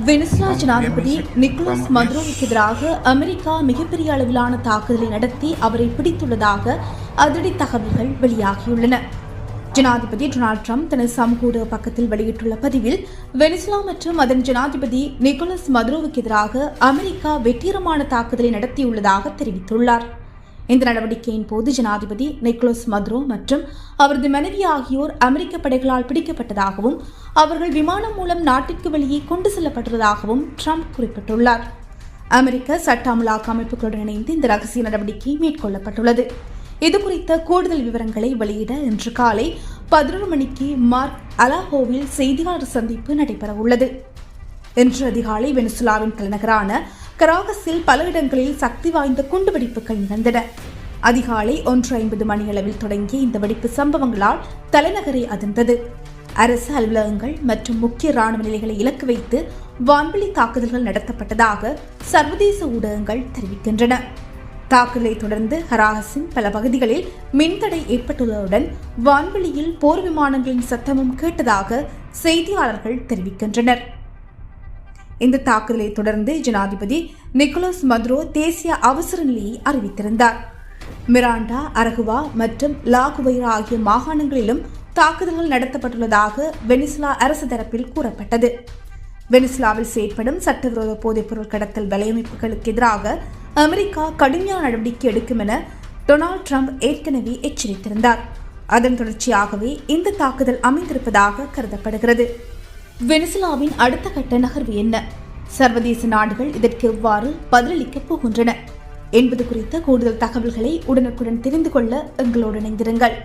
Venezuela ஜனாதிபதி Nicolas மதுரோவுக்கு எதிராக America மிகப்பெரிய அளவிலான தாக்குதலை நடத்தி அவரை பிடித்துள்ளதாக அதிரடி தகவல்கள் வெளியாகியுள்ளன. ஜனாதிபதி டொனால்ட் ட்ரம்ப் தனது சமூக பக்கத்தில் வெளியிட்டுள்ள பதிவில் வெனிசுலா மற்றும் அதன் ஜனாதிபதி நிக்கோலஸ் மதுரோவுக்கு எதிராக அமெரிக்கா வெற்றிகரமான தாக்குதலை நடத்தியுள்ளதாக தெரிவித்துள்ளார். இந்த நடவடிக்கையின் போது ஜனாதிபதி நிக்கோலஸ் மதுரோ மற்றும் அவரது மனைவி ஆகியோர் அமெரிக்க படைகளால் பிடிக்கப்பட்டதாகவும் அவர்கள் விமானம் மூலம் நாட்டிற்கு வெளியே கொண்டு செல்லப்பட்டுள்ளதாகவும் ட்ரம்ப் குறிப்பிட்டுள்ளார். அமெரிக்க சட்ட அமலாக்க அமைப்புகளுடன் இணைந்து இந்த ரகசிய நடவடிக்கை மேற்கொள்ளப்பட்டுள்ளது. இதுகுறித்த கூடுதல் விவரங்களை வெளியிட இன்று காலை 11 மணிக்கு மார்க் அலாஹோவில் செய்தியாளர் சந்திப்பு நடைபெறவுள்ளது. இன்று அதிகாலை வெனிசுலாவின் தலைநகரான கராகஸில் பல இடங்களில் சக்தி வாய்ந்த குண்டுவெடிப்புகள் நிகழ்ந்தன. அதிகாலை 1:50 மணியளவில் தொடங்கிய இந்த வெடிப்பு சம்பவங்களால் தலைநகரை அதிர்ந்தது. அரசு அலுவலகங்கள் மற்றும் முக்கிய ராணுவ நிலைகளை இலக்கு வைத்து வான்வெளி தாக்குதல்கள் நடத்தப்பட்டதாக சர்வதேச ஊடகங்கள் தெரிவிக்கின்றன. தாக்குதலை தொடர்ந்து கராகஸின் பல பகுதிகளில் மின்தடை ஏற்பட்டுள்ளதுடன் வான்வெளியில் போர் விமானங்களின் சத்தமும் கேட்டதாக செய்தியாளர்கள் தெரிவிக்கின்றனர். இந்த தாக்குதலை தொடர்ந்து ஜனாதிபதி நிக்கோலஸ் மதுரோ தேசிய அவசர நிலையை அறிவித்திருந்தார். மிராண்டா, அரகுவா மற்றும் லாகுவைரா ஆகிய மாகாணங்களிலும் தாக்குதல்கள் நடத்தப்பட்டுள்ளதாக வெனிசுலா அரசு தரப்பில் கூறப்பட்டது. வெனிசுலாவில் செயற்படும் சட்டவிரோத போதைப்பொருள் கடத்தல் வலையமைப்புகளுக்கு எதிராக அமெரிக்கா கடுமையான நடவடிக்கை எடுக்கும் என டொனால்ட் ட்ரம்ப் ஏற்கனவே எச்சரித்திருந்தார். அதன் தொடர்ச்சியாகவே இந்த தாக்குதல் அமைந்திருப்பதாக கருதப்படுகிறது. வெனிசுலாவின் அடுத்த கட்ட நகர்வு என்ன? சர்வதேச நாடுகள் இதற்கு எவ்வாறு பதிலளிக்கப் போகின்றன என்பது குறித்த கூடுதல் தகவல்களை உடனுக்குடன் தெரிந்து கொள்ள எங்களோடு இணைந்திருங்கள்.